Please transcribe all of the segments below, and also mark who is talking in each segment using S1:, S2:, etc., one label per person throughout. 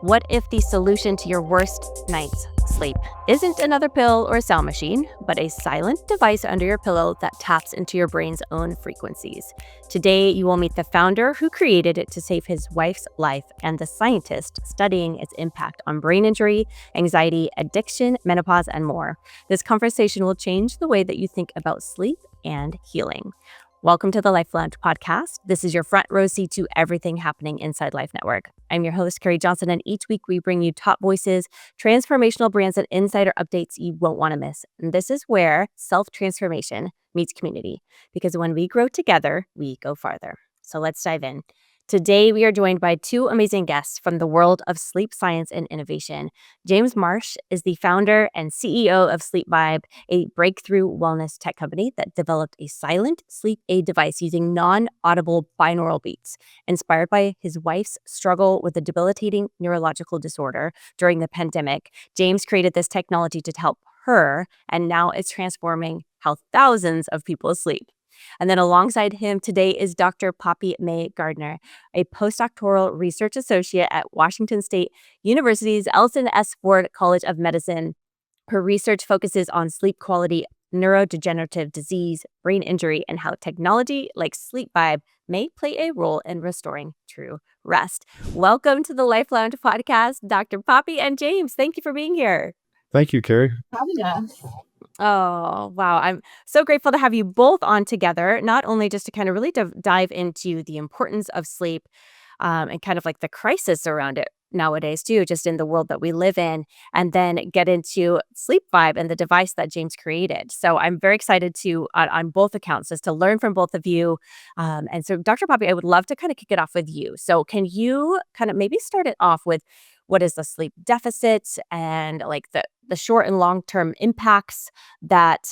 S1: What if the solution to your worst night's sleep isn't another pill or a sound machine, but a silent device under your pillow that taps into your brain's own frequencies? Today, you will meet the founder who created it to save his wife's life and the scientist studying its impact on brain injury, anxiety, addiction, menopause, and more. This conversation will change the way that you think about sleep and healing. Welcome to the Life Lounge podcast. This is your front row seat to everything happening inside Life Network. I'm your host, Karie Johnson, and each week we bring you top voices, transformational brands, and insider updates you won't want to miss. And this is where self-transformation meets community, because when we grow together, we go farther. So let's dive in. Today, we are joined by two amazing guests from the world of sleep science and innovation. James Marsh is the founder and CEO of Sleep Vibe, a breakthrough wellness tech company that developed a silent sleep aid device using non-audible binaural beats. Inspired by his wife's struggle with a debilitating neurological disorder during the pandemic, James created this technology to help her, and now it's transforming how thousands of people sleep. And then alongside him today is Dr. Poppy May Gardner, a postdoctoral research associate at Washington State University's Elson S. Ford College of Medicine. Her research focuses on sleep quality, neurodegenerative disease, brain injury, and how technology like Sleep Vibe may play a role in restoring true rest. Welcome to the Life Lounge podcast, Dr. Poppy and James. Thank you for being here.
S2: Thank you, Karie.
S3: Having us.
S1: Oh, wow. I'm so grateful to have you both on together, not only just to kind of really dive into the importance of sleep and kind of like the crisis around it nowadays, too, just in the world that we live in, and then get into Sleep Vibe and the device that James created. So I'm very excited to, on both accounts, just to learn from both of you. And so, Dr. Poppy, I would love to kind of kick it off with you. So can you kind of maybe start it off with what is the sleep deficit and like the short and long-term impacts that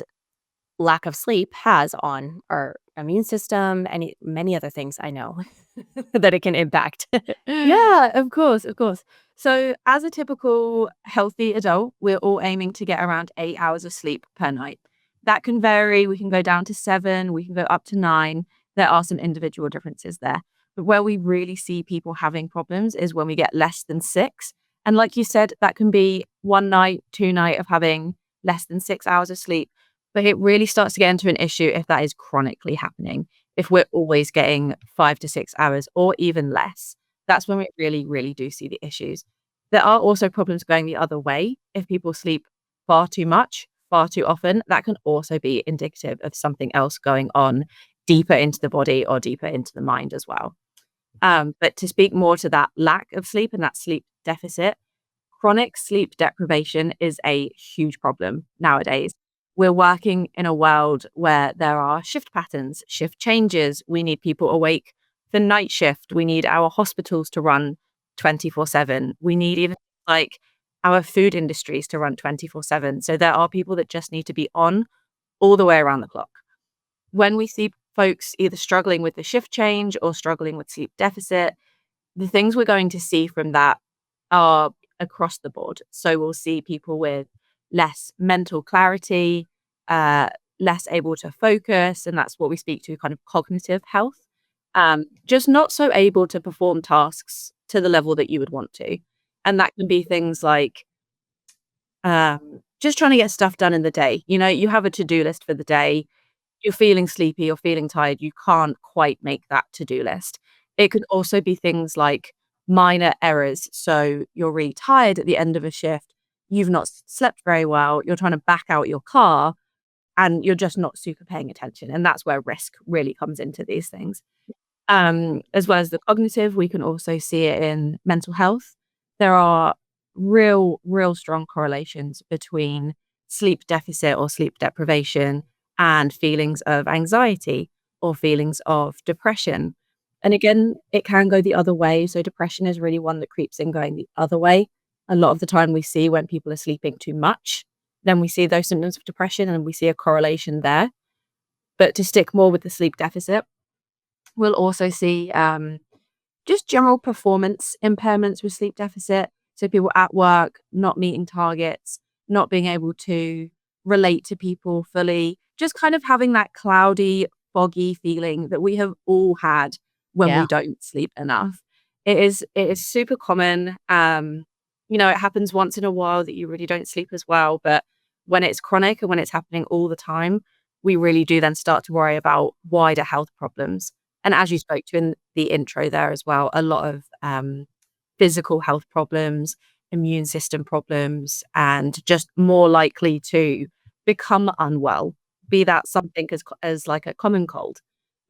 S1: lack of sleep has on our immune system and many other things I know that it can impact.
S3: Yeah, of course. So as a typical healthy adult, we're all aiming to get around 8 hours of sleep per night. That can vary. We can go down to 7, we can go up to 9. There are some individual differences there. But where we really see people having problems is when we get less than 6. And like you said, that can be 1 night, 2 night of having less than 6 hours of sleep. But it really starts to get into an issue if that is chronically happening. If we're always getting 5 to 6 hours or even less, that's when we really, really do see the issues. There are also problems going the other way. If people sleep far too much, far too often, that can also be indicative of something else going on deeper into the body or deeper into the mind as well. But to speak more to that lack of sleep and that sleep deficit, chronic sleep deprivation is a huge problem nowadays. We're working in a world where there are shift patterns, shift changes. We need people awake for night shift. We need our hospitals to run 24/7. We need even like our food industries to run 24/7. So there are people that just need to be on all the way around the clock. When we see folks either struggling with the shift change or struggling with sleep deficit, the things we're going to see from that are across the board. So we'll see people with less mental clarity, less able to focus, and that's what we speak to kind of cognitive health. Just not so able to perform tasks to the level that you would want to. And that can be things like just trying to get stuff done in the day. You know, you have a to-do list for the day. You're feeling sleepy or feeling tired, you can't quite make that to-do list. It could also be things like minor errors. So you're really tired at the end of a shift, you've not slept very well, you're trying to back out your car, and you're just not super paying attention. And that's where risk really comes into these things. As well as the cognitive, we can also see it in mental health. There are real strong correlations between sleep deficit or sleep deprivation and feelings of anxiety or feelings of depression. And again, it can go the other way. So depression is really one that creeps in going the other way. A lot of the time we see when people are sleeping too much, then we see those symptoms of depression and we see a correlation there. But to stick more with the sleep deficit, we'll also see just general performance impairments with sleep deficit. So people at work not meeting targets, not being able to relate to people fully, just kind of having that cloudy, foggy feeling that we have all had when we don't sleep enough. It is super common. It happens once in a while that you really don't sleep as well, but when it's chronic and when it's happening all the time, we really do then start to worry about wider health problems. And as you spoke to in the intro there as well, a lot of physical health problems, immune system problems, and just more likely to become unwell, be that something as like a common cold,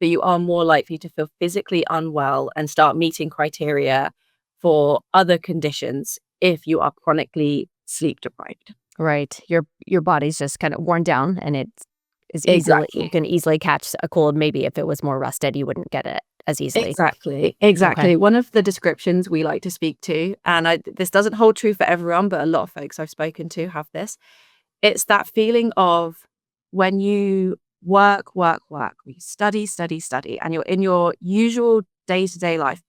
S3: that you are more likely to feel physically unwell and start meeting criteria for other conditions if you are chronically sleep deprived.
S1: Right. Your body's just kind of worn down and you
S3: Exactly.
S1: can easily catch a cold. Maybe if it was more rested, you wouldn't get it as easily.
S3: Exactly.
S1: Okay.
S3: Exactly. One of the descriptions we like to speak to, and this doesn't hold true for everyone, but a lot of folks I've spoken to have this. It's that feeling of when you work, you study, study, study, and you're in your usual day-to-day life.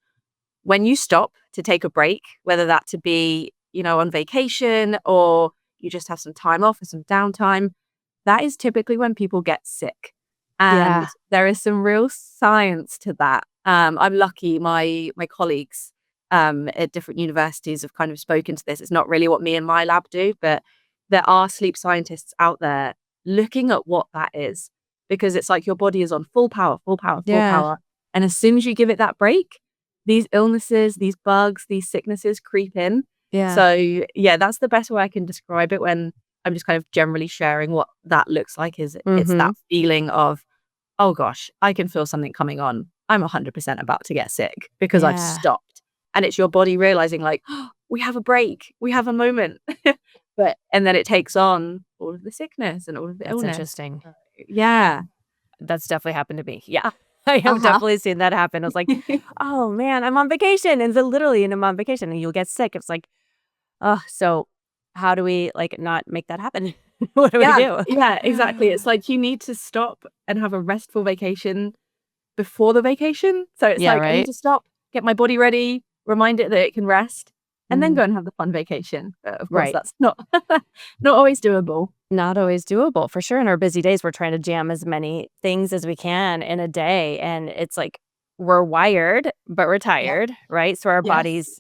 S3: When you stop to take a break, whether that to be, on vacation or you just have some time off or some downtime, that is typically when people get sick. And
S1: Yeah.
S3: there is some real science to that. I'm lucky my colleagues at different universities have kind of spoken to this. It's not really what me and my lab do, but there are sleep scientists out there looking at what that is, because it's like your body is on full power, full power, full
S1: Yeah.
S3: power. And as soon as you give it that break, these illnesses, these bugs, these sicknesses creep in.
S1: Yeah.
S3: So yeah, that's the best way I can describe it when I'm just kind of generally sharing what that looks like. Is it's
S1: Mm-hmm.
S3: that feeling of, oh gosh, I can feel something coming on. I'm 100% about to get sick because I've
S1: Yeah.
S3: stopped. And it's your body realizing like, oh, we have a break, we have a moment. And then it takes on all of the sickness and all of the
S1: That's
S3: illness.
S1: interesting.
S3: Yeah.
S1: That's definitely happened to me. Yeah. I have
S3: Uh-huh.
S1: definitely seen that happen. I was like, "Oh, man, I'm on vacation." And so literally, and I'm on vacation and you'll get sick. It's like, oh, so how do we, like, not make that happen? What do we
S3: Yeah,
S1: do?
S3: yeah, exactly. It's like you need to stop and have a restful vacation before the vacation. So it's
S1: Yeah,
S3: like, I need
S1: right?
S3: to stop, get my body ready, remind it that it can rest, and then
S1: Mhm.
S3: go and have the fun vacation. But of course,
S1: Right.
S3: that's not not always doable.
S1: Not always doable. For sure, in our busy days, we're trying to jam as many things as we can in a day, and it's like we're wired, but we're
S3: Yeah.
S1: tired, right? So our
S3: Yes.
S1: bodies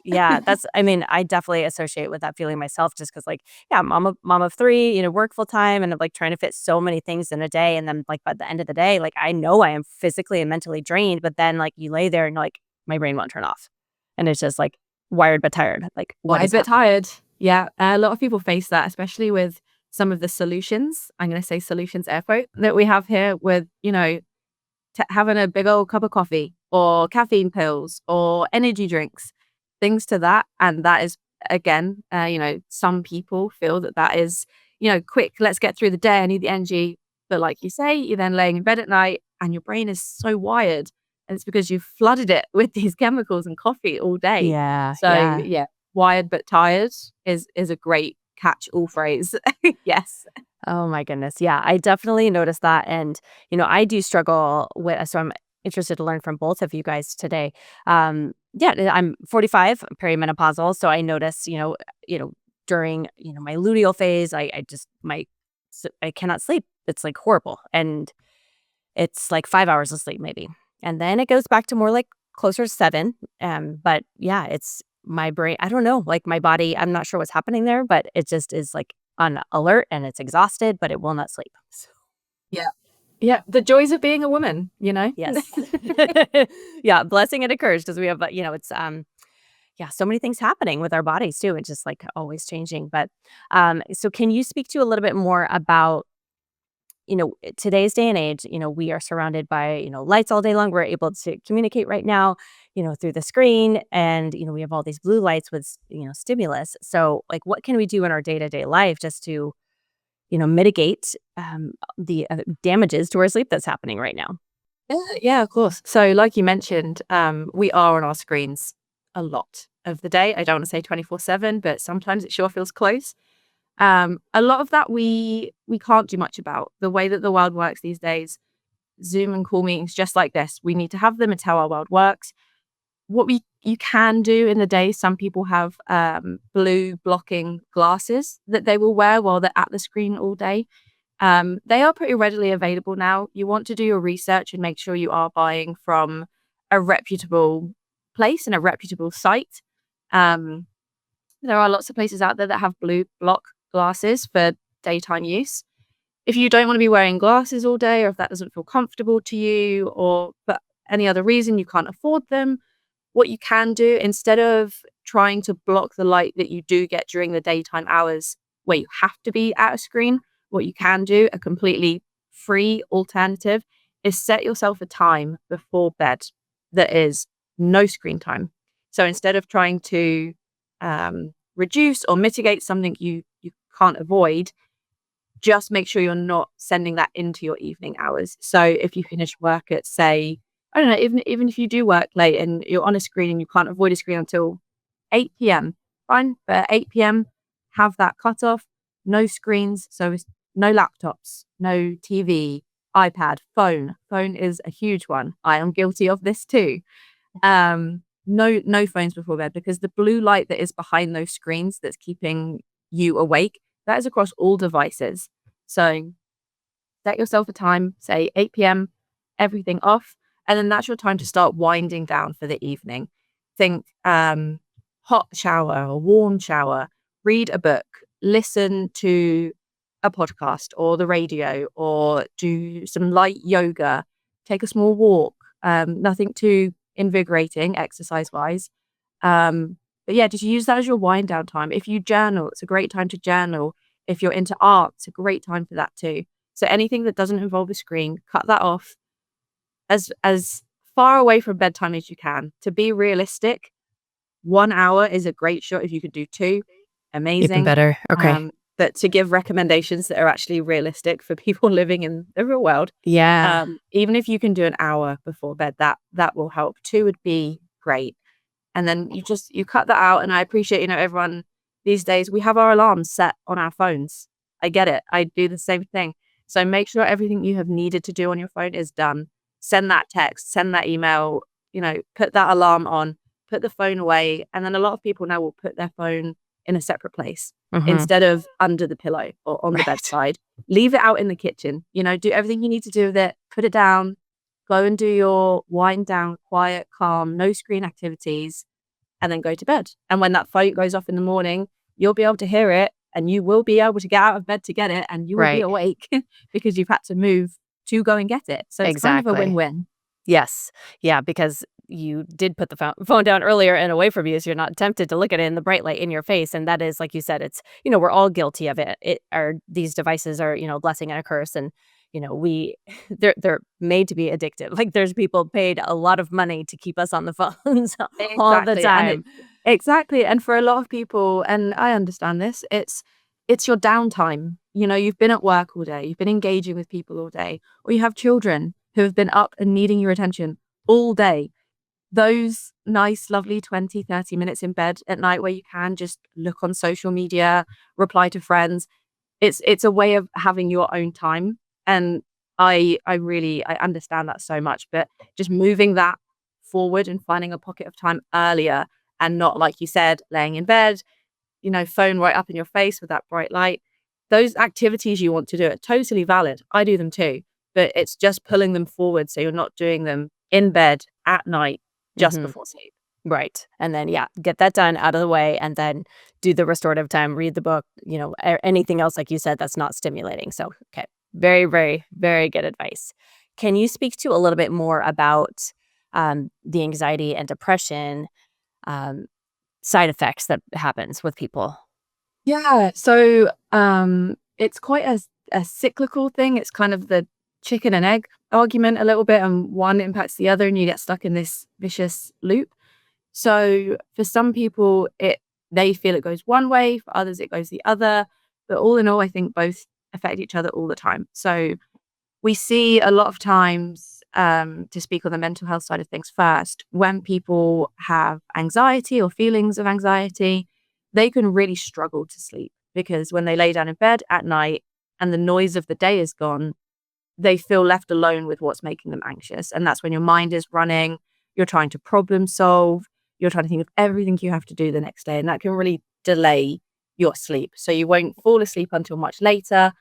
S1: I mean, I definitely associate with that feeling myself just because, like, yeah, mom of 3, work full time, and I'm, like, trying to fit so many things in a day, and then, like, by the end of the day, like, I know I am physically and mentally drained, but then, like, you lay there and you're like, "My brain won't turn off." And it's just, like, wired but tired. Like,
S3: Well,
S1: what
S3: a
S1: is
S3: bit
S1: happening?
S3: tired. Yeah, a lot of people face that, especially with some of the solutions. I'm going to say solutions air quote that we have here with, having a big old cup of coffee or caffeine pills or energy drinks, things to that. And that is, again, some people feel that that is, quick, let's get through the day. I need the energy. But like you say, you're then laying in bed at night and your brain is so wired. And it's because you've flooded it with these chemicals and coffee all day.
S1: Yeah,
S3: So
S1: yeah.
S3: yeah, wired but tired is a great catch all phrase. Yes.
S1: Oh my goodness. Yeah, I definitely noticed that. And, I do struggle with, so I'm interested to learn from both of you guys today. Yeah, I'm 45, perimenopausal. So I notice, during, my luteal phase, I just, I cannot sleep. It's like horrible. And it's like 5 hours of sleep maybe. And then it goes back to more like closer to 7. But yeah, it's my brain. I don't know, like my body, I'm not sure what's happening there, but it just is like on alert and it's exhausted, but it will not sleep. So,
S3: Yeah. Yeah. The joys of being a woman.
S1: yes. Yeah, blessing and a curse because we have, it's yeah, so many things happening with our bodies too. It's just like always changing. But so can you speak to a little bit more about today's day and age, we are surrounded by, lights all day long. We're able to communicate right now, through the screen. And, we have all these blue lights with, stimulus. So, like, what can we do in our day to day life just to, mitigate the damages to our sleep that's happening right now?
S3: Yeah, of course. So, like you mentioned, we are on our screens a lot of the day. I don't want to say 24/7, but sometimes it sure feels close. A lot of that we can't do much about. The way that the world works these days, Zoom and call meetings just like this, we need to have them. It's how our world works. What you can do in the day, some people have blue blocking glasses that they will wear while they're at the screen all day. They are pretty readily available now. You want to do your research and make sure you are buying from a reputable place and a reputable site. There are lots of places out there that have blue block glasses for daytime use. If you don't want to be wearing glasses all day, or if that doesn't feel comfortable to you, or for any other reason you can't afford them, what you can do, instead of trying to block the light that you do get during the daytime hours where you have to be at a screen, what you can do, a completely free alternative, is set yourself a time before bed that is no screen time. So instead of trying to reduce or mitigate something you can't avoid, just make sure you're not sending that into your evening hours. So if you finish work at, say, I don't know, even if you do work late and you're on a screen and you can't avoid a screen until 8 p.m., fine. But at 8 p.m., have that cut off, no screens. So it's no laptops, no TV, iPad, phone. Phone is a huge one. I am guilty of this too. No phones before bed, because the blue light that is behind those screens that's keeping you awake, that is across all devices. So set yourself a time, say 8 p.m., everything off, and then that's your time to start winding down for the evening. Think hot shower or warm shower, read a book, listen to a podcast or the radio, or do some light yoga, take a small walk, nothing too invigorating exercise-wise. But yeah, just use that as your wind down time. If you journal, it's a great time to journal. If you're into art, it's a great time for that too. So anything that doesn't involve a screen, cut that off as far away from bedtime as you can. To be realistic, 1 hour is a great shot. If you could do 2, amazing.
S1: Even better. Okay.
S3: But to give recommendations that are actually realistic for people living in the real world,
S1: Yeah.
S3: even if you can do an hour before bed, that will help. 2 would be great. And then you cut that out. And I appreciate, everyone these days, we have our alarms set on our phones. I get it. I do the same thing. So make sure everything you have needed to do on your phone is done. Send that text, send that email, put that alarm on, put the phone away. And then a lot of people now will put their phone in a separate place instead of under the pillow or on the bedside. Leave it out in the kitchen. Do everything you need to do with it. Put it down. Go and do your wind down, quiet, calm, no screen activities, and then go to bed. And when that phone goes off in the morning, you'll be able to hear it, and you will be able to get out of bed to get it, and you will be awake because you've had to move to go and get it. So it's kind of a win-win.
S1: Yes. Yeah, because you did put the phone down earlier and away from you, so you're not tempted to look at it in the bright light in your face. And that is, like you said, it's, we're all guilty of it. These devices are, a blessing and a curse. And, they're made to be addictive. Like, there's people paid a lot of money to keep us on the phones all the time.
S3: Exactly. And for a lot of people, and I understand this, it's your downtime. You've been at work all day, you've been engaging with people all day, or you have children who have been up and needing your attention all day. Those nice, lovely 20, 30 minutes in bed at night where you can just look on social media, reply to friends, it's a way of having your own time. And I understand that so much, but just moving that forward and finding a pocket of time earlier, and not, like you said, laying in bed, phone right up in your face with that bright light. Those activities you want to do are totally valid. I do them too, but it's just pulling them forward so you're not doing them in bed at night just before sleep.
S1: Right. And then, get that done, out of the way, and then do the restorative time, read the book, anything else, like you said, that's not stimulating. So, okay. Very, very, very good advice. Can you speak to a little bit more about the anxiety and depression side effects that happens with people?
S3: Yeah. So it's quite a cyclical thing. It's kind of the chicken and egg argument a little bit, and one impacts the other and you get stuck in this vicious loop. So for some people, they feel it goes one way, for others it goes the other. But all in all, I think both affect each other all the time. So we see a lot of times, to speak on the mental health side of things first, when people have anxiety or feelings of anxiety, they can really struggle to sleep, because when they lay down in bed at night and the noise of the day is gone, they feel left alone with what's making them anxious. And that's when your mind is running, you're trying to problem solve, you're trying to think of everything you have to do the next day. And that can really delay your sleep. So you won't fall asleep until much later.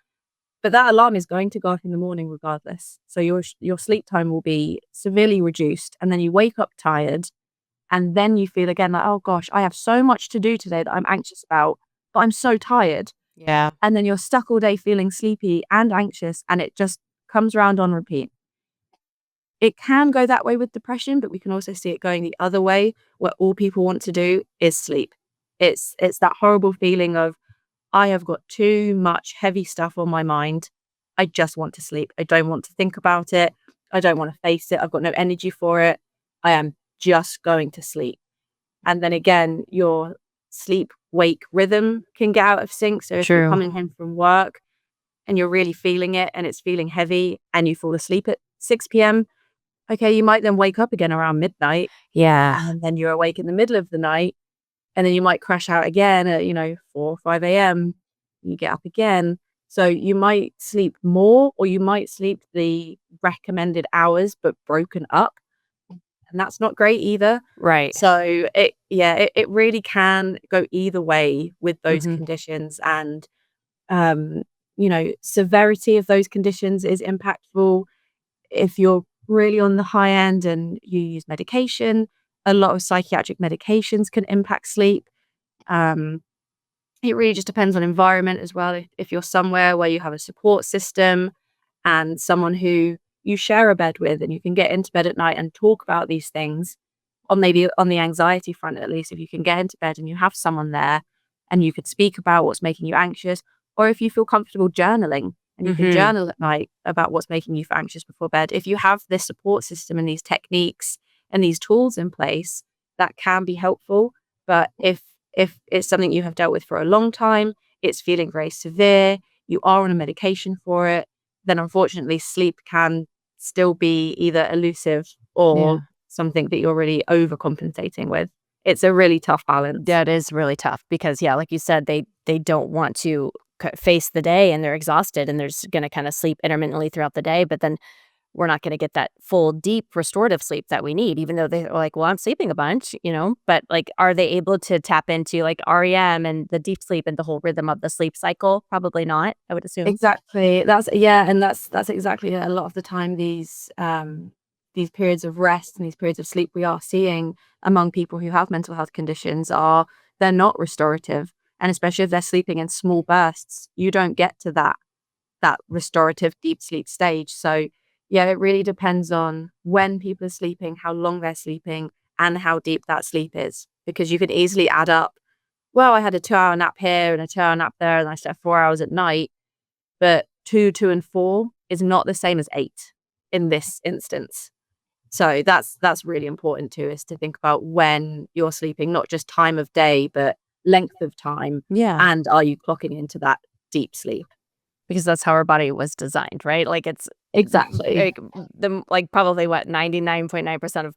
S3: But that alarm is going to go off in the morning regardless. So your sleep time will be severely reduced. And then you wake up tired. And then you feel again like, oh gosh, I have so much to do today that I'm anxious about, but I'm so tired.
S1: Yeah.
S3: And then you're stuck all day feeling sleepy and anxious, and it just comes around on repeat. It can go that way with depression, but we can also see it going the other way, where all people want to do is sleep. It's that horrible feeling of, I have got too much heavy stuff on my mind. I just want to sleep. I don't want to think about it. I don't want to face it. I've got no energy for it. I am just going to sleep. And then again, your sleep wake rhythm can get out of sync. So if you're
S1: True.
S3: coming home from work and you're really feeling it and it's feeling heavy and you fall asleep at 6 p.m., okay, you might then wake up again around midnight
S1: Yeah.
S3: and then you're awake in the middle of the night, and then you might crash out again at, 4 or 5 a.m. You get up again. So you might sleep more or you might sleep the recommended hours, but broken up. And that's not great either.
S1: Right.
S3: So it really can go either way with those
S1: Mhm.
S3: conditions. And, severity of those conditions is impactful. If you're really on the high end and you use medication, a lot of psychiatric medications can impact sleep. Um, it really just depends on environment as well. If you're somewhere where you have a support system and someone who you share a bed with and you can get into bed at night and talk about these things, or maybe on the anxiety front, at least, if you can get into bed and you have someone there and you could speak about what's making you anxious, or if you feel comfortable journaling and you can
S1: Mhm.
S3: journal at night about what's making you anxious before bed. If you have this support system and these techniques and these tools in place, that can be helpful. But if it's something you have dealt with for a long time, it's feeling very severe, you are on a medication for it, then unfortunately sleep can still be either elusive or
S1: Yeah.
S3: something that you're really overcompensating with. It's a really tough balance.
S1: That is really tough because, yeah, like you said, they don't want to face the day and they're exhausted and they're just gonna kinda sleep intermittently throughout the day, but then we're not gonna get that full, deep, restorative sleep that we need, even though they're like, "Well, I'm sleeping a bunch," you know? But, like, are they able to tap into, like, REM and the deep sleep and the whole rhythm of the sleep cycle? Probably not, I would assume.
S3: Exactly. And that's exactly it. A lot of the time these periods of rest and these periods of sleep we are seeing among people who have mental health conditions are they're not restorative. And especially if they're sleeping in small bursts, you don't get to that restorative deep sleep stage. So yeah, it really depends on when people are sleeping, how long they're sleeping, and how deep that sleep is. Because you could easily add up, well, I had a 2-hour nap here and a 2-hour nap there, and I slept 4 hours at night. But 2, and 4 is not the same as 8 in this instance. So that's really important too, is to think about when you're sleeping, not just time of day, but length of time,
S1: Yeah.
S3: and are you clocking into that deep sleep?
S1: Because that's how our body was designed, right? Like, it's
S3: Exactly.
S1: like, probably what, 99.9% of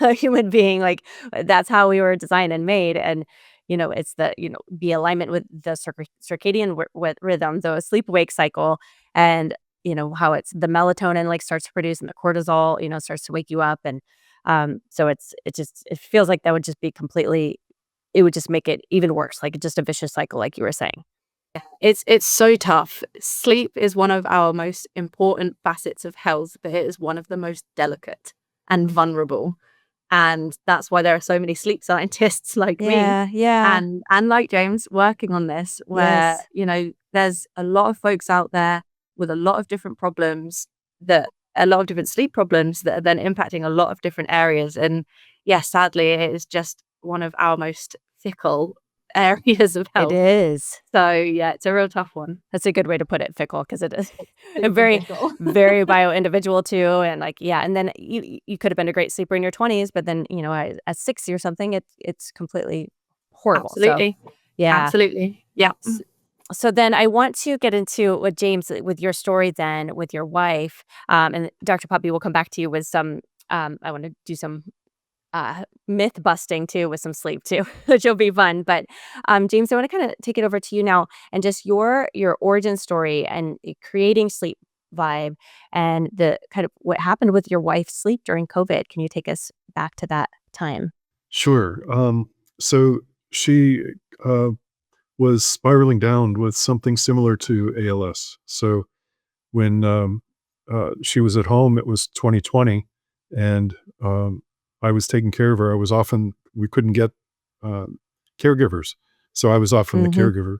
S1: a human being, like, that's how we were designed and made, and, it's the alignment with the circadian rhythm, the sleep-wake cycle, and, how it's the melatonin, like, starts to produce and the cortisol, starts to wake you up, and, so it feels like that would just be completely it would just make it even worse, like, just a vicious cycle, like you were saying.
S3: It's so tough. Sleep is one of our most important facets of health, but it is one of the most delicate and vulnerable. And that's why there are so many sleep scientists like me
S1: Yeah, yeah.
S3: and like James working on this, where,
S1: Yes.
S3: there's a lot of folks out there with a lot of different problems that a lot of different sleep problems that are then impacting a lot of different areas. And yes, sadly, it is just one of our most fickle areas of
S1: It
S3: health.
S1: is.
S3: So yeah, it's a real tough one.
S1: That's a good way to put it, fickle, because it is
S3: It's
S1: a
S3: super
S1: very,
S3: fickle.
S1: very bio-individual too, and, like, yeah, and then you could have been a great sleeper in your 20s, but then, at 60 or something, it's completely horrible, so,
S3: Absolutely.
S1: yeah.
S3: Absolutely. Yeah.
S1: S so then I want to get into what James, with your story then with your wife, and Dr. Puppy will come back to you with some, I wanna do some myth busting too with some sleep too, which will be fun. But James, I want to kind of take it over to you now and just your origin story and creating sleep vibe and the kind of what happened with your wife's sleep during COVID. Can you take us back to that time?
S2: Sure. So she uh, was spiraling down with something similar to ALS. So when she was at home, it was 2020, and I was taking care of her, we couldn't get uh, caregivers. So I was often the
S1: Mhm.
S2: caregiver.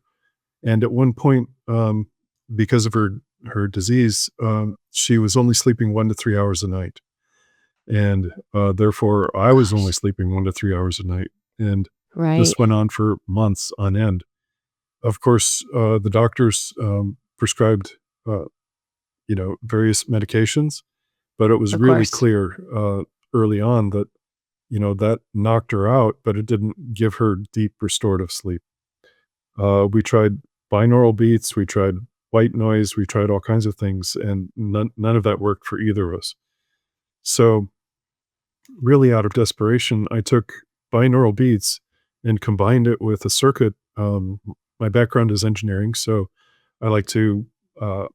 S2: And at one point, because of her disease, she was only sleeping 1 to 3 hours a night. And therefore, I was only
S1: Gosh.
S2: sleeping 1 to 3 hours a night. And
S1: Right.
S2: this went on for months on end. Of course, the doctors prescribed, uh, various medications, but it was
S1: Of
S2: really
S1: course.
S2: clear early on that, that knocked her out, but it didn't give her deep restorative sleep. We tried binaural beats, we tried white noise, we tried all kinds of things, and none of that worked for either of us. So, really, out of desperation, I took binaural beats and combined it with a circuit. My background is engineering, so I like to uh,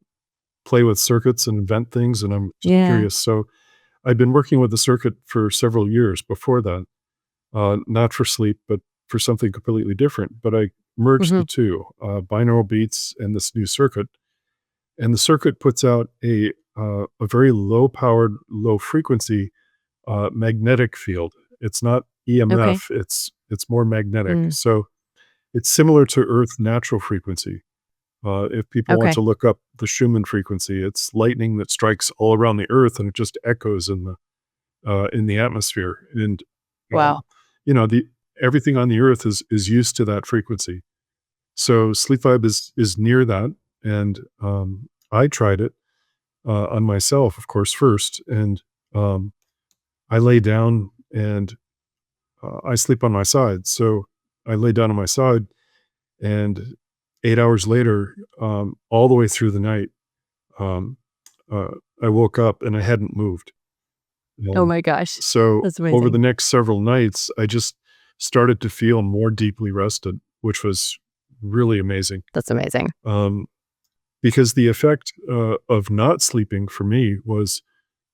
S2: play with circuits and invent things, and I'm just
S1: Yeah.
S2: curious. So, I'd been working with the circuit for several years before that, not for sleep, but for something completely different. But I merged the
S1: Mhm.
S2: two, binaural beats and this new circuit. And the circuit puts out a very low powered, low frequency magnetic field. It's not
S1: Okay.
S2: EMF, it's more magnetic.
S1: Mm.
S2: So it's similar to Earth natural frequency. If people want
S1: Okay.
S2: to look up the Schumann frequency, it's lightning that strikes all around the Earth and it just echoes in the atmosphere. And um,
S1: Wow.
S2: you know, the everything on the Earth is used to that frequency. So Sleep Vibe is near that, and I tried it on myself, of course, first, and um, I lay down and I sleep on my side. So I lay down on my side, and 8 hours later, all the way through the night, um, uh, I woke up and I hadn't moved.
S1: Oh
S2: Um,
S1: my gosh.
S2: so
S1: That's
S2: over
S1: amazing.
S2: the next several nights, I just started to feel more deeply rested, which was really amazing.
S1: That's amazing.
S2: Um, because the effect of not sleeping for me was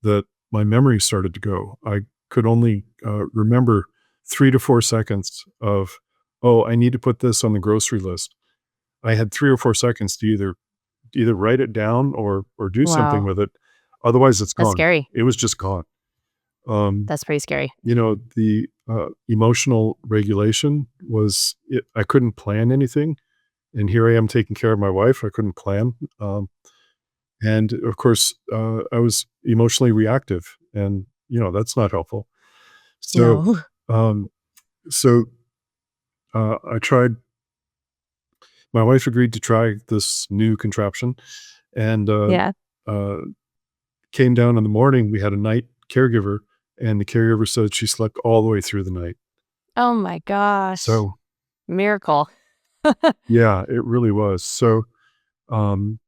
S2: that my memory started to go. I could only remember 3 to 4 seconds of, oh, I need to put this on the grocery list. I had 3 or 4 seconds to either write it down or do something
S1: Wow.
S2: with it. Otherwise, it's
S1: That's
S2: gone.
S1: scary.
S2: It was just gone. Um,
S1: That's pretty scary.
S2: the emotional regulation was it, I couldn't plan anything, and here I am taking care of my wife. I couldn't plan. And of course, I was emotionally reactive, and that's not helpful. So,
S1: No.
S2: um, so I tried. My wife agreed to try this new contraption, and
S1: Yeah.
S2: uh, came down in the morning. We had a night caregiver, and the caregiver said she slept all the way through the night.
S1: Oh my gosh.
S2: So,
S1: Miracle.
S2: yeah, it really was. Um,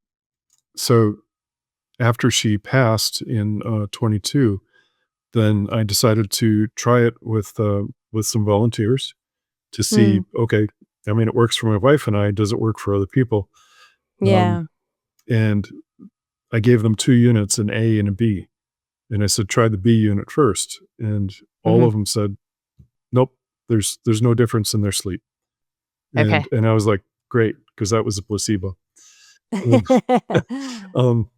S2: so after she passed in 22, then I decided to try it with some volunteers to see,
S1: Mm.
S2: okay, I mean, it works for my wife and I. Does it work for other people? Um,
S1: Yeah.
S2: and I gave them 2 units, an A and a B. And I said, try the B unit first. And all
S1: Mhm.
S2: of them said, nope, there's no difference in their sleep. And
S1: Okay.
S2: and I was like, great, because that was a placebo. Um, um,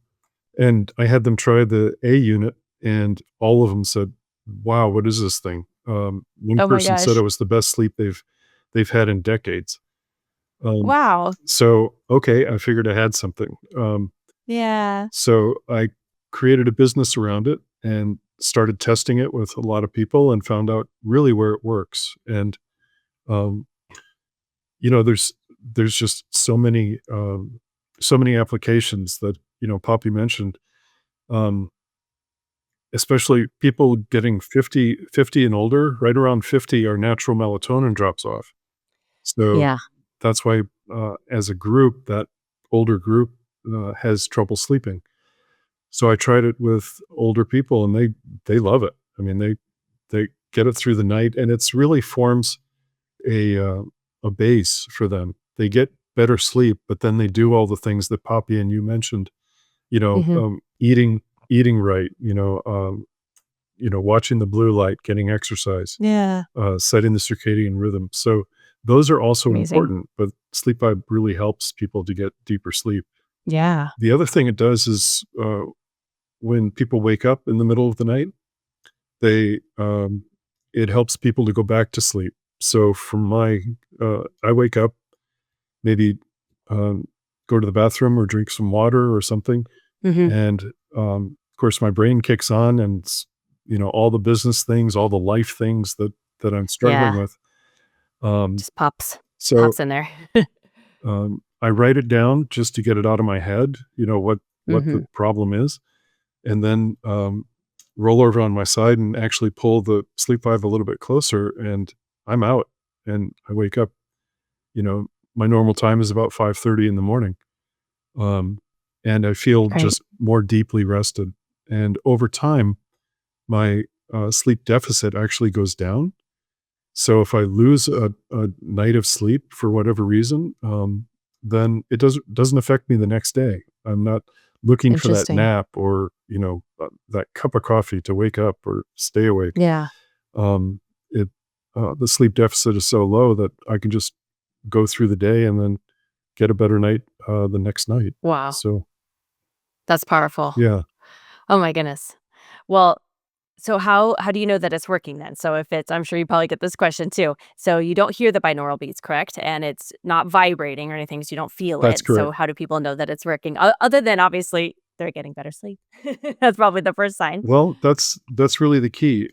S2: and I had them try the A unit, and all of them said, wow, what is this thing? One
S1: Oh my
S2: person said it
S1: gosh.
S2: was the best sleep they've had in decades. Um,
S1: Wow.
S2: so, okay, I figured I had something.
S1: Yeah.
S2: So I created a business around it and started testing it with a lot of people and found out really where it works. And, um, there's just so many applications that, Poppy mentioned, um, especially people getting 50 and older, right around 50, our natural melatonin drops off. So
S1: Yeah.
S2: that's why, as a group, that older group has trouble sleeping. So I tried it with older people, and they love it. I mean, they get it through the night, and it's really forms a a base for them. They get better sleep, but then they do all the things that Poppy and you mentioned.
S1: Mhm.
S2: Eating right. Watching the blue light, getting exercise,
S1: Yeah.
S2: setting the circadian rhythm. So those are also
S1: Amazing.
S2: important, but sleep vibe really helps people to get deeper sleep.
S1: Yeah.
S2: The other thing it does is when people wake up in the middle of the night, they it helps people to go back to sleep. So from I wake up, maybe go to the bathroom or drink some water or something.
S1: Hmm.
S2: And of course, my brain kicks on and, all the business things, all the life things that I'm struggling
S1: Yeah,
S2: with. Um,
S1: just pops
S2: so
S1: in there.
S2: I write it down just to get it out of my head, what the
S1: Hmm.
S2: problem is, and then roll over on my side and actually pull the sleep vibe a little bit closer, and I'm out. And I wake up. You know, my normal time is about 5:30 in the morning, um, and I feel
S1: Right.
S2: just more deeply rested. And over time, my sleep deficit actually goes down. So if I lose a night of sleep for whatever reason, then it doesn't affect me the next day. I'm not looking for that
S1: Interesting.
S2: nap or that cup of coffee to wake up or stay awake.
S1: Yeah.
S2: Um, it The sleep deficit is so low that I can just go through the day and then get a better night the next night.
S1: Wow.
S2: So
S1: That's powerful.
S2: yeah,
S1: Oh my goodness. Well, so how do you know that it's working then? So if it's I'm sure you probably get this question too. So you don't hear the binaural beats, correct? And it's not vibrating or anything, so you don't feel
S2: that's
S1: it. So
S2: correct.
S1: how do people know that it's working? Other than obviously they're getting better sleep. That's probably the first sign.
S2: Well, that's really the key.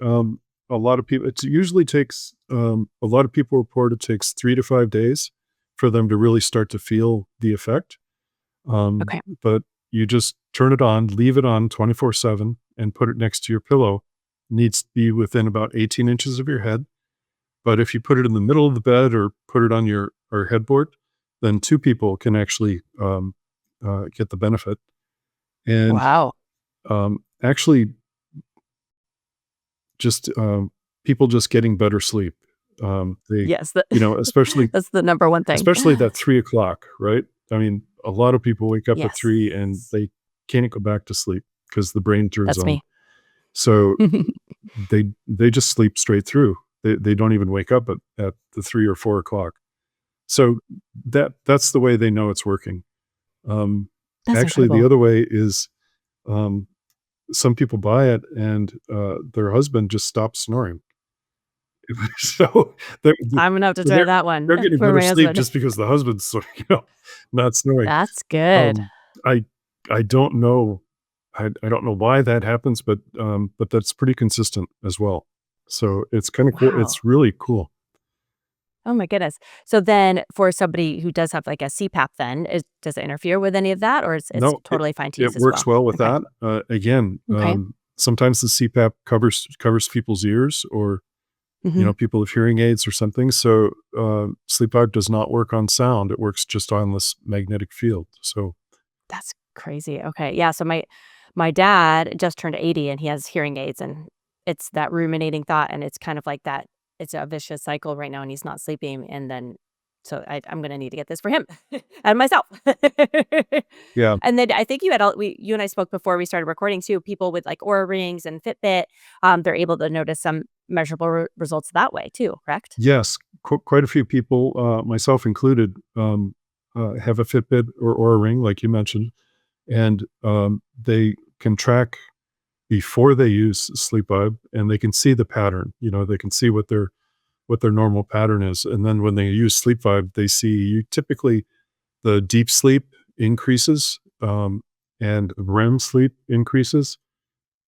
S2: A lot of people, it usually takes, a lot of people report it takes 3 to 5 days for them to really start to feel the effect.
S1: Okay.
S2: But you just turn it on, leave it on 24/7, and put it next to your pillow. Needs to be within about 18 inches of your head. But if you put it in the middle of the bed or put it on your or headboard, then two people can actually get the benefit. And
S1: Wow.
S2: actually, just people just getting better sleep. They,
S1: Yes,
S2: especially
S1: that's the number one thing.
S2: that 3 o'clock, right? I mean, a lot of people wake up at 3 and
S1: Yes.
S2: they can't go back to sleep because the brain turns
S1: That's
S2: on.
S1: me.
S2: So they just sleep straight through. They don't even wake up at the 3 or 4 o'clock. So that's the way they know it's working. Um,
S1: That's
S2: Actually, the
S1: incredible.
S2: other way is um, some people buy it and their husband just stops snoring. So they're
S1: I'm gonna have to
S2: so
S1: try that one
S2: they're getting
S1: for
S2: better
S1: my
S2: sleep
S1: husband.
S2: just because the husband's not snoring.
S1: That's good.
S2: Um, I I don't know I don't know why that happens, but that's pretty consistent as well. So it's kinda cool.
S1: Wow.
S2: It's really cool.
S1: Oh my goodness. So then for somebody who does have like a CPAP then, does it interfere with any of that or it's
S2: No,
S1: totally fine to
S2: it
S1: use as
S2: works
S1: well?
S2: well with
S1: Okay.
S2: that. Again,
S1: Okay.
S2: sometimes the CPAP covers people's ears or,
S1: Hmm.
S2: people with hearing aids or something. So, sleep out does not work on sound. It works just on this magnetic field. So
S1: That's crazy. Okay. Yeah. So my dad just turned 80 and he has hearing aids and it's that ruminating thought and it's kind of like that it's a vicious cycle right now and he's not sleeping and then so I'm gonna need to get this for him and myself.
S2: yeah.
S1: And then I think you and I spoke before we started recording too. People with like Aura rings and Fitbit, they're able to notice some measurable results that way too. Correct?
S2: Yes, quite a few people, myself included, have a Fitbit or a Ring, like you mentioned, and they can track before they use Sleep Vibe, and they can see the pattern. They can see what their normal pattern is, and then when they use Sleep Vibe, they see typically the deep sleep increases, and REM sleep increases.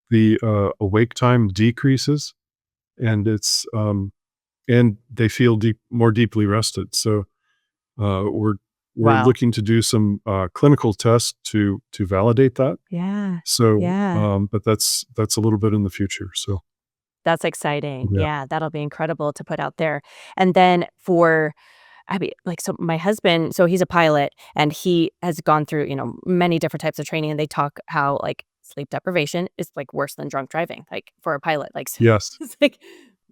S2: The awake time decreases, and and they feel more deeply rested. So we're
S1: Wow.
S2: looking to do some clinical tests to validate that.
S1: Yeah.
S2: So,
S1: Yeah.
S2: but that's a little bit in the future. So
S1: That's exciting.
S2: yeah,
S1: Yeah, that'll be incredible to put out there. And then for I mean, like, so my husband, so he's a pilot and he has gone through, many different types of training and they talk how like sleep deprivation is like worse than drunk driving, like for a pilot. Like
S2: yes,
S1: it's like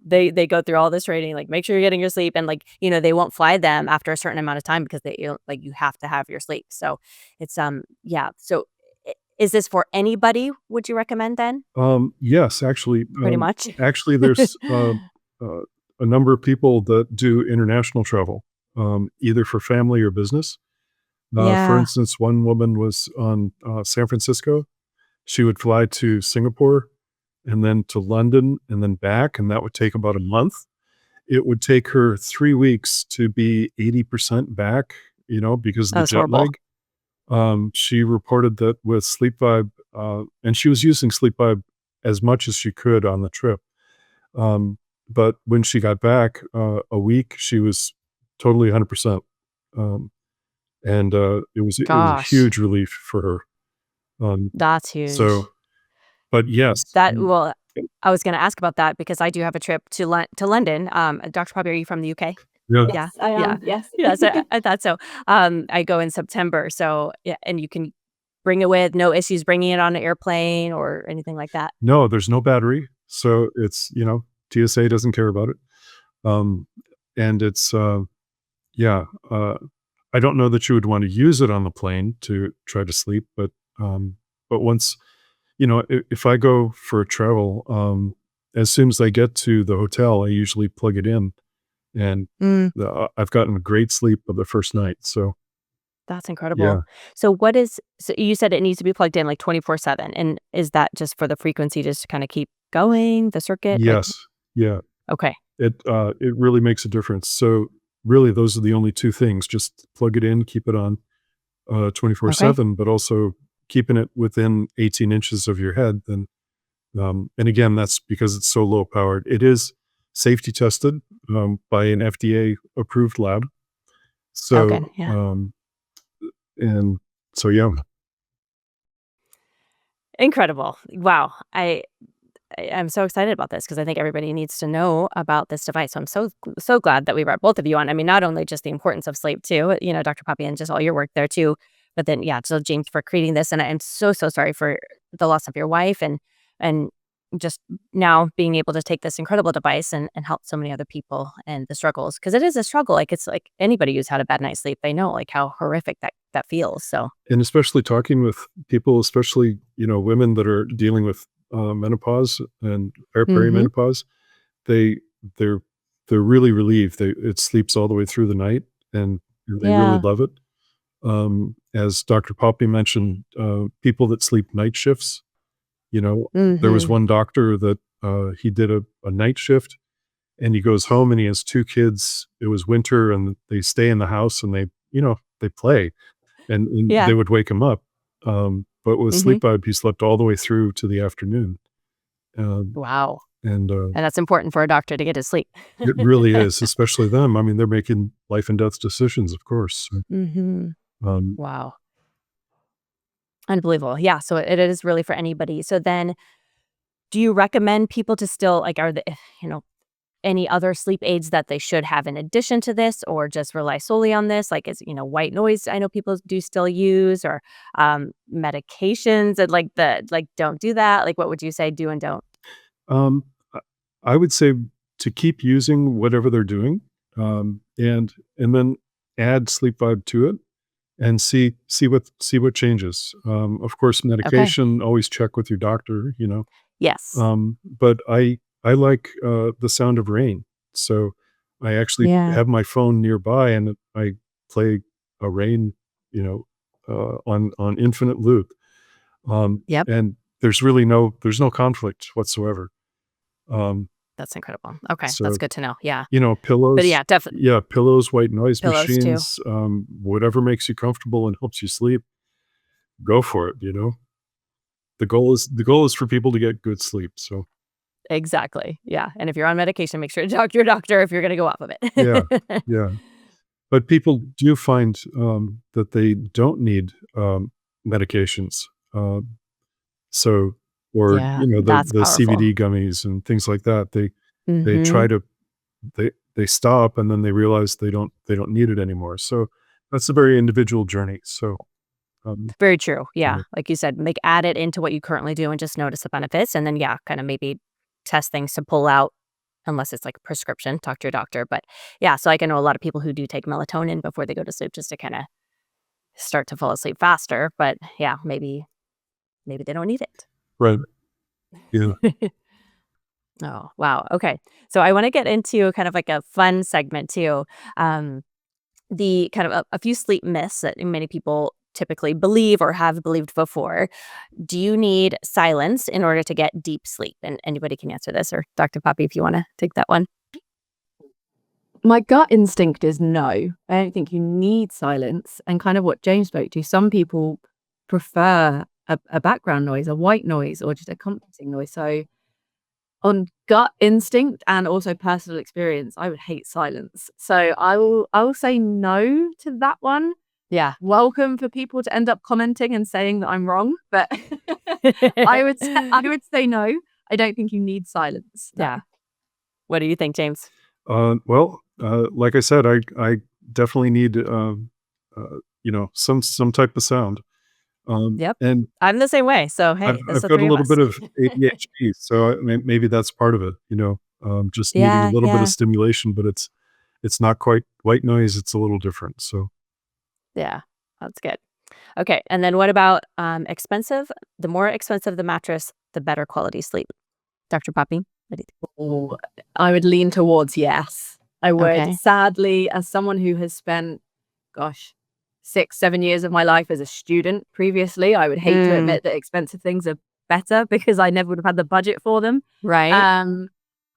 S1: they go through all this training, like make sure you're getting your sleep and like, they won't fly them after a certain amount of time because like you have to have your sleep. So it's yeah. So is this for anybody, would you recommend then?
S2: yes, actually,
S1: Pretty much.
S2: there's uh, a number of people that do international travel, either for family or business. For
S1: Yeah.
S2: instance, one woman was on San Francisco. She would fly to Singapore and then to London and then back, and that would take about a month. It would take her 3 weeks to be 80% back, because of the
S1: That's
S2: jet
S1: horrible.
S2: lag. She reported that with Sleep Vibe, and she was using Sleep Vibe as much as she could on the trip. But when she got back, a week, she was totally 100%. Um, and it was a
S1: Gosh,
S2: huge relief for her.
S1: that's huge.
S2: So, but yes,
S1: Well, I was going to ask about that because I do have a trip to London. Dr. Poppy, are you from the UK?
S2: yeah,
S1: Yeah,
S3: Yes, I
S1: yeah,
S3: am. Yes.
S1: yeah. So I thought so. I go in September, so yeah, and you can bring it with no issues bringing it on an airplane or anything like that.
S2: no, there's no battery, so it's TSA doesn't care about it. Um, and it's yeah, I don't know that you would want to use it on the plane to try to sleep, but once if I go for a travel, as soon as I get to the hotel, I usually plug it in, and
S1: Mm,
S2: I've gotten a great sleep of the first night. So
S1: that's incredible.
S2: yeah,
S1: So you said it needs to be plugged in like 24/7, and is that just for the frequency just to kind of keep going the circuit? Like,
S2: yes, yeah,
S1: okay,
S2: it really makes a difference. So really, those are the only two things: just plug it in, keep it on
S1: okay,
S2: 24/7, but also keeping it within 18 inches of your head. Then and again, that's because it's so low powered. It is safety tested by an FDA approved lab.
S1: oh good,
S2: So,
S1: yeah.
S2: and so, yeah.
S1: Incredible. Wow. I'm so excited about this because I think everybody needs to know about this device. So I'm so glad that we brought both of you on. I mean, not only just the importance of sleep too, Dr. Poppy, and just all your work there too, but then yeah, so James for creating this, and I'm so sorry for the loss of your wife, and just now being able to take this incredible device and help so many other people and the struggles, because it is a struggle. Like, it's like anybody who's had a bad night's sleep, they know like how horrific that feels. So
S2: And especially talking with people, especially, women that are dealing with menopause and
S1: hmm
S2: perimenopause, they they're they're really relieved. It sleeps all the way through the night, and they really
S1: yeah.
S2: love it. As Dr. Poppy mentioned, people that sleep night shifts, there was
S1: hmm
S2: one doctor that he did a night shift, and he goes home and he has two kids. It was winter, and they stay in the house, and they play, and they
S1: yeah.
S2: would wake him up. But with
S1: hmm
S2: sleep vibe, he slept all the way through to the afternoon. Um,
S1: Wow.
S2: and
S1: And that's important for a doctor to get his sleep.
S2: it really is, especially them. I mean, they're making life and death decisions, of course. So,
S1: hmm
S2: Um,
S1: Wow. Unbelievable. Yeah. So it is really for anybody. So then, do you recommend people to still like, are the, you know, any other sleep aids that they should have in addition to this, or just rely solely on this? Like, is, white noise, I know people do still use, or medications and like, don't do that. Like, what would you say do and don't?
S2: um, I I would say to keep using whatever they're doing, and then add sleep vibe to it and see what changes. Of course,
S1: Okay.
S2: medication, always check with your doctor,
S1: Yes.
S2: But I like, the sound of rain, so I actually
S1: Yeah.
S2: have my phone nearby, and I play a rain, on infinite loop,
S1: Yep.
S2: and there's no conflict whatsoever. Um,
S1: That's incredible. Okay. That's
S2: so,
S1: good to know. Yeah. But
S2: pillows,
S1: yeah, definitely
S2: yeah, pillows, white noise
S1: pillows too.
S2: machines, whatever makes you comfortable and helps you sleep, go for it. The goal is for people to get good sleep, so
S1: Exactly. Yeah. And if you're on medication, make sure to talk to your doctor if you're going to go off of
S2: yeah,
S1: it.
S2: yeah. But people do find, that they don't need, medications, so or,
S1: Yeah.
S2: the
S1: That's
S2: the
S1: powerful.
S2: CBD gummies and things like that. They
S1: hmm
S2: try to they stop, and then they realize they don't need it anymore. So that's a very individual journey. So, um,
S1: Very true. Yeah.
S2: yeah,
S1: Like you said, add it into what you currently do and just notice the benefits. And then, yeah, kind of maybe test things to pull out, unless it's like a prescription, talk to your doctor. But yeah, so like I know a lot of people who do take melatonin before they go to sleep just to kind of start to fall asleep faster. But yeah, maybe they don't need
S2: right. Yeah,
S1: it. Oh, wow. Okay. So I want to get into kind of like a fun segment too. The kind of a few sleep myths that many people typically believe or have believed before. Do you need silence in order to get deep sleep? And anybody can answer this, or Dr. Poppy, if you want to take that one.
S3: My gut instinct is no. I don't think you need silence. And kind of what James spoke to, some people prefer a background noise, a white noise, or just a comforting noise. So on gut instinct and also personal experience, I would hate silence. So I will say no to that one.
S1: Yeah.
S3: Welcome for people to end up commenting and saying that I'm wrong, but I would say no. I don't think you need silence. No.
S1: Yeah. What do you think, James?
S2: Like I said, I definitely need some type of sound.
S1: Yep.
S2: And
S1: I'm the same way. So hey,
S2: I've
S1: that's the
S2: got a
S1: three of
S2: little
S1: us.
S2: bit of ADHD, so maybe that's part of it. Just needing a
S1: Yeah,
S2: little bit
S1: yeah.
S2: of stimulation, but it's not quite white noise. It's a little different. So
S1: Yeah, that's good. Okay, and then what about expensive? The more expensive the mattress, the better quality sleep. Dr. Poppy, what do you think?
S3: Oh, I would lean towards yes. I would.
S1: Okay.
S3: Sadly, as someone who has spent, 6-7 years of my life as a student previously, I would hate to admit that expensive things are better because I never would have had the budget for them.
S1: Right.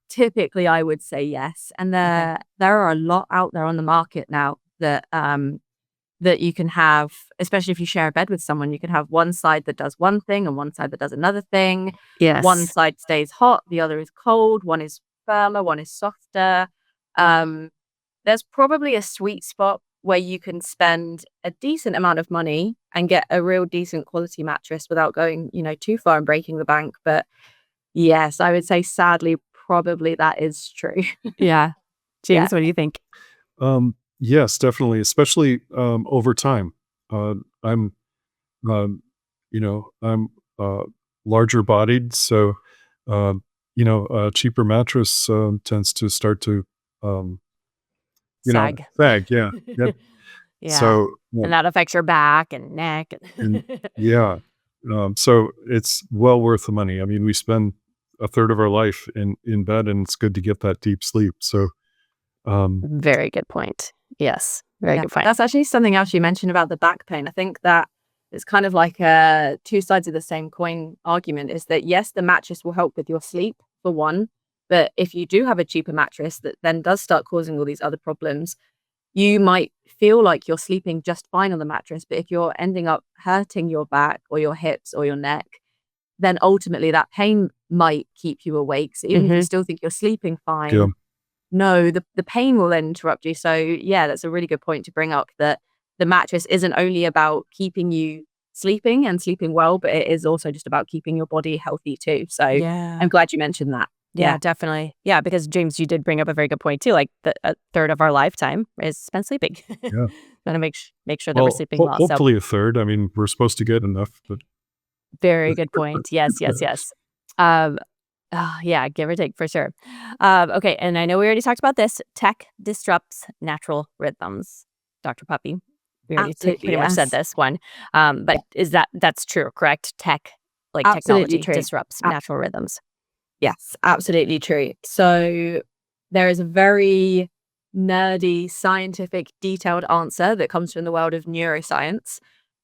S3: Typically, I would say yes. And there are a lot out there on the market now that you can have, especially if you share a bed with someone. You can have one side that does one thing and one side that does another thing.
S1: Yes.
S3: One side stays hot, the other is cold, one is firmer, one is softer. There's probably a sweet spot where you can spend a decent amount of money and get a real decent quality mattress without going, too far and breaking the bank. But yes, I would say sadly, probably that is true.
S1: Yeah. James,
S3: Yeah.
S1: what do you think?
S2: yes, definitely, especially over time. I'm I'm larger bodied, so a cheaper mattress tends to start to
S1: Sag.
S2: sag. Yeah, yep.
S1: Yeah.
S2: So
S1: And that affects your back and neck.
S2: and yeah, so it's well worth the money. I mean, we spend a third of our life in bed, and it's good to get that deep sleep. So
S1: Very good point. Yes. Very good point.
S3: That's actually something else you mentioned about the back pain. I think that it's kind of like a two sides of the same coin argument, is that yes, the mattress will help with your sleep for one, but if you do have a cheaper mattress that then does start causing all these other problems, you might feel like you're sleeping just fine on the mattress, but if you're ending up hurting your back or your hips or your neck, then ultimately that pain might keep you awake. So even if you still think you're sleeping fine,
S2: yeah.
S3: no, the pain will then interrupt you. So yeah, that's a really good point to bring up, that the mattress isn't only about keeping you sleeping and sleeping well, but it is also just about keeping your body healthy too. So
S1: Yeah.
S3: I'm glad you mentioned that.
S1: Yeah, definitely. Yeah, because James, you did bring up a very good point too. Like a third of our lifetime is spent sleeping.
S2: Yeah.
S1: Gotta make sure that we're sleeping well. So
S2: Hopefully a third. I mean, we're supposed to get enough, but
S1: very good point. Yes. Yeah, give or take for sure. Okay, and I know we already talked about this. Tech disrupts natural rhythms. Dr. Puppy, we already
S3: Absolutely,
S1: pretty much said
S3: yes.
S1: this one. But is that's true, correct?
S3: Absolutely
S1: Technology
S3: true.
S1: disrupts natural rhythms.
S3: Yes, absolutely true. So there is a very nerdy, scientific, detailed answer that comes from the world of neuroscience.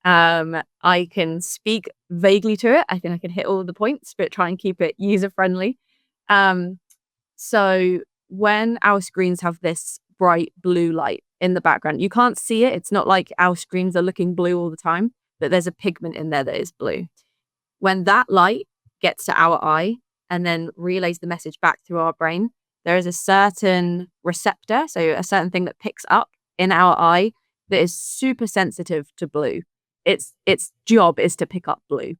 S3: I can speak vaguely to it. I think I can hit all the points, but try and keep it user friendly. So when our screens have this bright blue light in the background, you can't see it. It's not like our screens are looking blue all the time, but there's a pigment in there that is blue. When that light gets to our eye and then relays the message back through our brain, there is a certain receptor, so a certain thing that picks up in our eye that is super sensitive to blue. Its job is to pick up blue.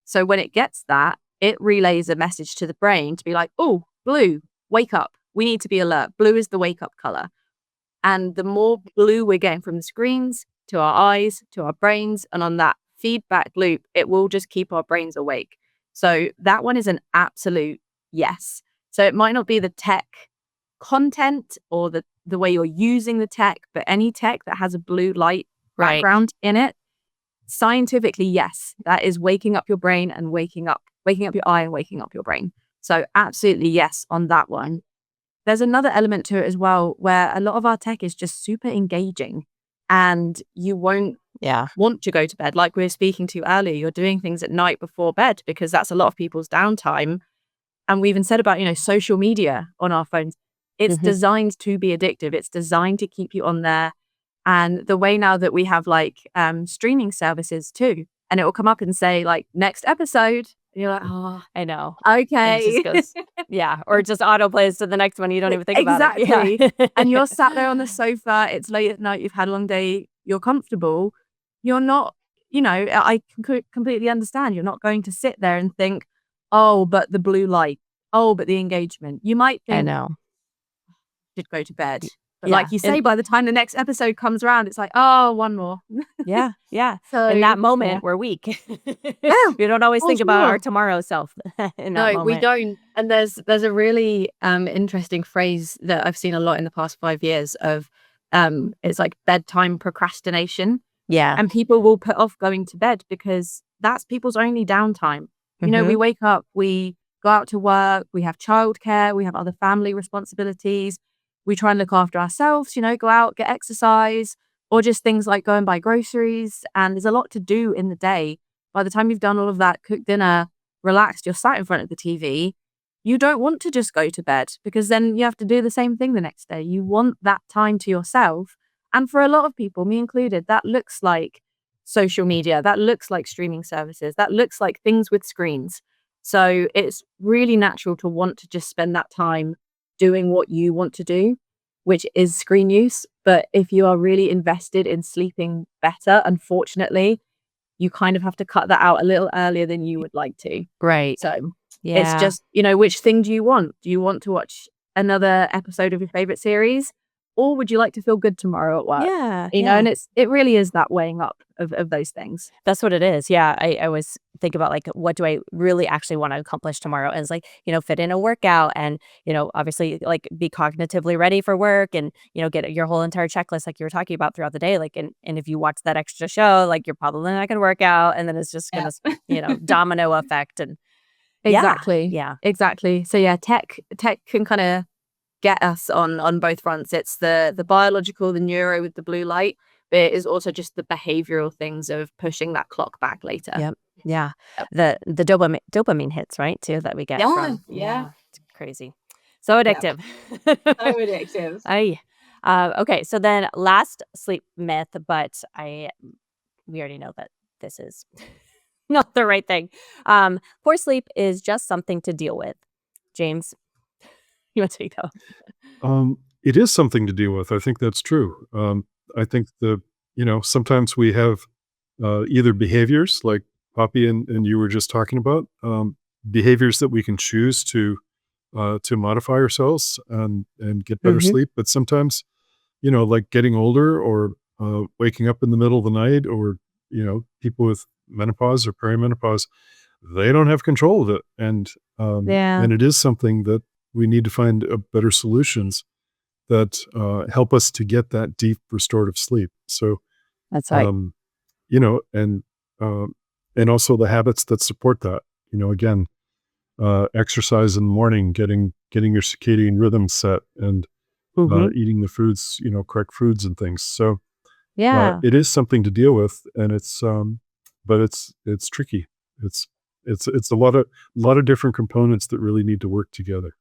S3: So when it gets that, it relays a message to the brain to be like, oh, blue, wake up. We need to be alert. Blue is the wake up color. And the more blue we're getting from the screens to our eyes, to our brains, and on that feedback loop, it will just keep our brains awake. So that one is an absolute yes. So it might not be the tech content or the way you're using the tech, but any tech that has a blue light background in it, scientifically, yes, that is waking up your brain and waking up your eye and waking up your brain. So absolutely yes on that one. There's another element to it as well, where a lot of our tech is just super engaging, and you won't
S1: Yeah.
S3: want to go to bed. Like we were speaking to earlier, you're doing things at night before bed because that's a lot of people's downtime. And we even said about, social media on our phones. It's designed to be addictive. It's designed to keep you on there. And the way now that we have like streaming services too, and it will come up and say like next episode. And you're like, oh,
S1: I know.
S3: okay.
S1: It just goes, yeah. Or it just auto plays to the next one. You don't even think about it.
S3: Exactly.
S1: Yeah.
S3: And you're sat there on the sofa. It's late at night. You've had a long day. You're comfortable. You're not, I can completely understand. You're not going to sit there and think, oh, but the blue light. Oh, but the engagement. You might
S1: I
S3: think,
S1: know.
S3: should go to bed. But
S1: Yeah.
S3: like you say, by the time the next episode comes around, it's like, oh, one more.
S1: Yeah. Yeah.
S3: So
S1: in that moment, we're weak.
S3: Yeah,
S1: We don't always
S3: for
S1: think about our
S3: sure.
S1: tomorrow self in that
S3: No,
S1: moment.
S3: we don't. And there's a really interesting phrase that I've seen a lot in the past 5 years of it's like bedtime procrastination.
S1: Yeah.
S3: And people will put off going to bed because that's people's only downtime. We wake up, we go out to work, we have childcare, we have other family responsibilities. We try and look after ourselves, go out, get exercise, or just things like go and buy groceries. And there's a lot to do in the day. By the time you've done all of that, cooked dinner, relaxed, you're sat in front of the TV. You don't want to just go to bed because then you have to do the same thing the next day. You want that time to yourself. And for a lot of people, me included, that looks like social media. That looks like streaming services. That looks like things with screens. So it's really natural to want to just spend that time doing what you want to do, which is screen use. But if you are really invested in sleeping better, unfortunately, you kind of have to cut that out a little earlier than you would like to.
S1: Right.
S3: So
S1: Yeah.
S3: it's just, which thing do you want? Do you want to watch another episode of your favorite series? Or would you like to feel good tomorrow at work?
S1: Yeah.
S3: And it really is that weighing up of those things.
S1: That's what it is. Yeah. I always think about like, what do I really actually want to accomplish tomorrow? And it's like, fit in a workout and, obviously like be cognitively ready for work and, get your whole entire checklist like you were talking about throughout the day. Like, and if you watch that extra show, like you're probably not going to work out and then it's just going to, domino effect. And
S3: Exactly.
S1: Yeah.
S3: Exactly. So yeah, tech can kind of get us on both fronts. It's the biological, the neuro with the blue light, but it is also just the behavioral things of pushing that clock back later.
S1: Yep. Yeah.
S3: Yep.
S1: The dopamine hits, right, too, that we get from.
S3: Yeah.
S1: It's crazy. So addictive.
S3: So addictive.
S1: Okay. So then last sleep myth, but we already know that this is not the right thing. Poor sleep is just something to deal with. James, you want to take that one?
S2: It is something to deal with. I think that's true. I think sometimes we have either behaviors like Poppy and you were just talking about, behaviors that we can choose to modify ourselves and get better sleep. But sometimes, like getting older or waking up in the middle of the night or, people with menopause or perimenopause, they don't have control of it. And it is something that we need to find better solutions that help us to get that deep restorative sleep. So
S1: That's right.
S2: And also the habits that support that. Again, exercise in the morning, getting your circadian rhythm set, and eating the foods, correct foods and things. So it is something to deal with, and it's but it's tricky. It's a lot of different components that really need to work together.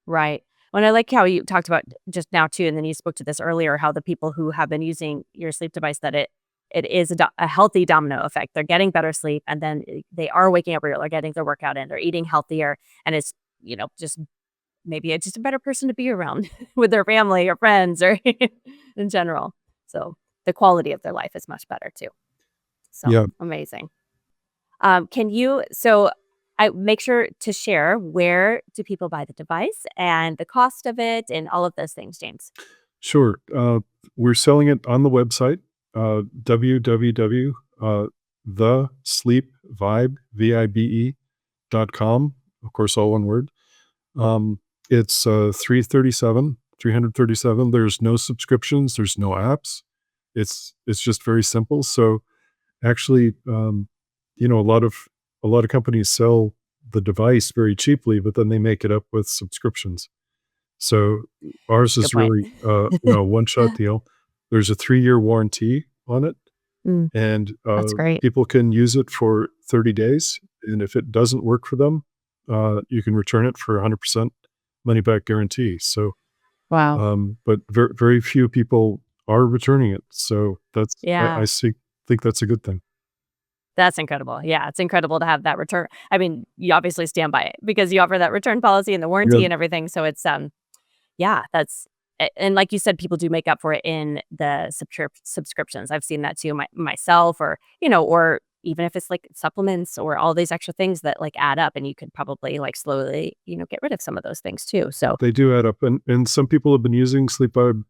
S1: Right. Well, I like how you talked about just now too, and then you spoke to this earlier, how the people who have been using your sleep device, that it is a healthy domino effect. They're getting better sleep, and then they are waking up earlier, getting their workout in, they're eating healthier, and it's just maybe it's just a better person to be around with their family or friends or in general. So the quality of their life is much better too. So amazing. I make sure to share, where do people buy the device and the cost of it and all of those things, James?
S2: Sure. We're selling it on the website, www.thesleepvibe.com. Of course, all one word. It's $337. There's no subscriptions. There's no apps. It's just very simple. So actually, a lot of companies sell the device very cheaply, but then they make it up with subscriptions. So ours is really, a one-shot deal. There's a 3-year warranty on it.
S1: Mm,
S2: And
S1: that's great.
S2: people can use it for 30 days. And if it doesn't work for them, you can return it for 100% money back guarantee. So,
S1: Wow.
S2: but very few people are returning it. So
S1: Yeah.
S2: think that's a good thing.
S1: That's incredible. Yeah, it's incredible to have that return. I mean, you obviously stand by it because you offer that return policy and the
S2: Yeah,
S1: warranty and everything. So it's yeah, and like you said, people do make up for it in the subscriptions. I've seen that too myself, or or even if it's like supplements or all these extra things that like add up, and you could probably like slowly get rid of some of those things too. So
S2: they do add up. And some people have been using Sleep Vibe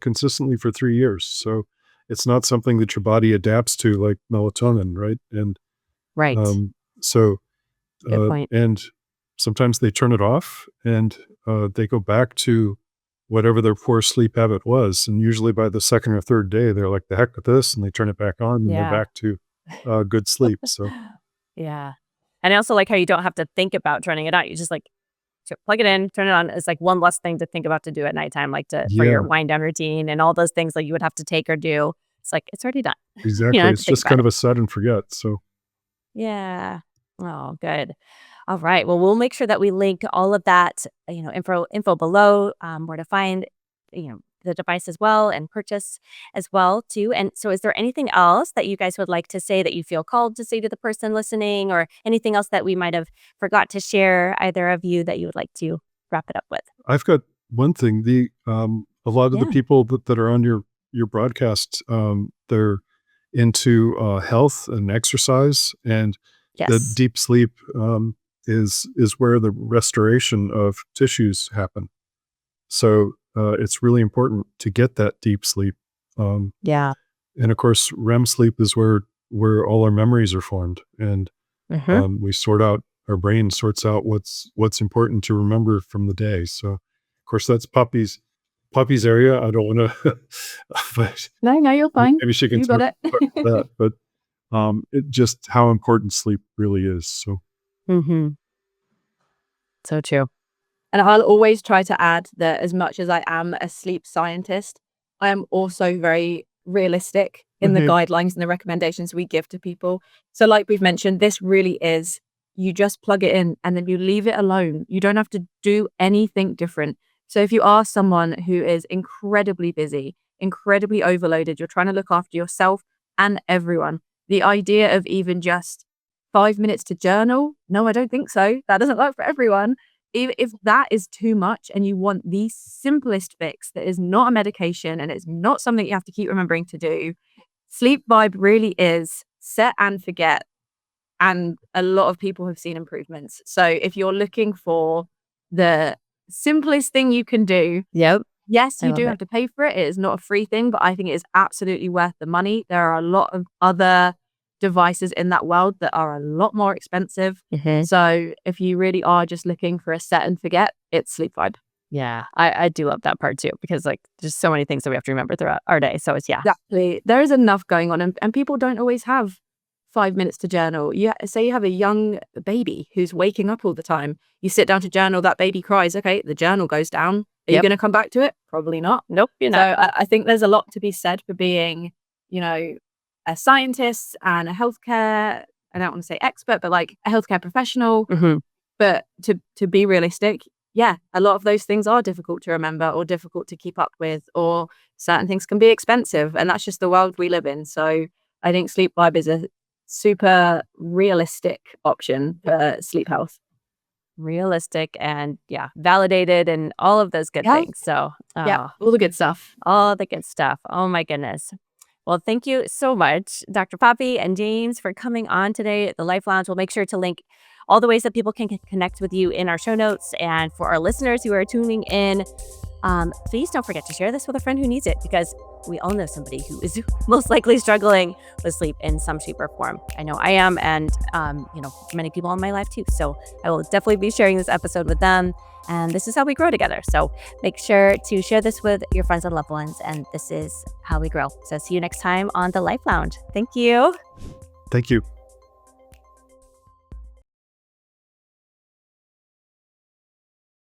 S2: consistently for 3 years. So it's not something that your body adapts to like melatonin, right? And
S1: right,
S2: um, so
S1: good point.
S2: and sometimes they turn it off and they go back to whatever their poor sleep habit was. And usually by the second or third day, they're like, the heck with this. And they turn it back on and they're
S1: Yeah.
S2: back to good sleep. So,
S1: Yeah. And I also like how you don't have to think about turning it on. You just like plug it in, turn it on. It's like one less thing to think about to do at nighttime, like for your
S2: yeah,
S1: wind down routine and all those things like you would have to take or do. It's like it's already done. You don't
S2: exactly.
S1: have to
S2: It's
S1: think
S2: just
S1: about
S2: kind
S1: it.
S2: of a set and forget. So,
S1: Yeah. Oh, good. All right. Well, we'll make sure that we link all of that, info below, where to find, the device as well and purchase as well too. And so, is there anything else that you guys would like to say that you feel called to say to the person listening, or anything else that we might have forgot to share, either of you, that you would like to wrap it up with?
S2: I've got one thing. A lot of the
S1: Yeah.
S2: people that are on your broadcast, they're into health and exercise, and the
S1: Yes.
S2: deep sleep is where the restoration of tissues happen. So it's really important to get that deep sleep. Um,
S1: Yeah.
S2: and of course, REM sleep is where all our memories are formed, and
S1: Hmm.
S2: our brain sorts out what's important to remember from the day. So, of course, that's Puppy's area. I don't want to, but
S3: No, you're fine.
S2: maybe she can
S3: You got
S2: talk
S3: it.
S2: about that. But it just how important sleep really is. So,
S1: Hmm. So true.
S3: And I'll always try to add that as much as I am a sleep scientist, I am also very realistic in the
S2: mhm,
S3: guidelines and the recommendations we give to people. So, like we've mentioned, this really is you just plug it in and then you leave it alone. You don't have to do anything different. So, if you are someone who is incredibly busy, incredibly overloaded, you're trying to look after yourself and everyone, the idea of even just 5 minutes to journal, no, I don't think so. That doesn't work for everyone. If that is too much and you want the simplest fix that is not a medication and it's not something you have to keep remembering to do, Sleep Vibe really is set and forget. And a lot of people have seen improvements. So if you're looking for the simplest thing you can do,
S1: Yep.
S3: yes,
S1: I
S3: you
S1: love
S3: do
S1: it.
S3: have to pay for it. It is not a free thing, but I think it is absolutely worth the money. There are a lot of other devices in that world that are a lot more expensive.
S1: Hmm.
S3: So if you really are just looking for a set and forget, it's Sleep Vibe.
S1: Yeah, I do love that part too, because like there's so many things that we have to remember throughout our day. So it's, yeah.
S3: Exactly. There is enough going on, and people don't always have 5 minutes to journal. Say you have a young baby who's waking up all the time. You sit down to journal, that baby cries. Okay, the journal goes down. Are you
S1: Yep.
S3: going to come back to it? Probably not.
S1: Nope, you're
S3: So
S1: not.
S3: I think there's a lot to be said for being, you know, a scientist and a healthcare. I don't want to say expert, but like a healthcare professional.
S1: Hmm.
S3: But to be realistic, yeah, a lot of those things are difficult to remember or difficult to keep up with, or certain things can be expensive, and that's just the world we live in. So I think Sleep Vibe is a super realistic option for sleep health.
S1: Realistic and, yeah, validated and all of those good
S3: Yeah,
S1: things. So,
S3: yeah,
S1: oh,
S3: all the good stuff.
S1: all the good stuff. Oh my goodness. Well, thank you so much, Dr. Poppy and James, for coming on today at the Life Lounge. We'll make sure to link all the ways that people can connect with you in our show notes. And for our listeners who are tuning in, please don't forget to share this with a friend who needs it, because we all know somebody who is most likely struggling with sleep in some shape or form. I know I am, and many people in my life too. So I will definitely be sharing this episode with them. And this is how we grow together. So make sure to share this with your friends and loved ones. And this is how we grow. So see you next time on the Life Lounge. Thank you.
S2: thank you.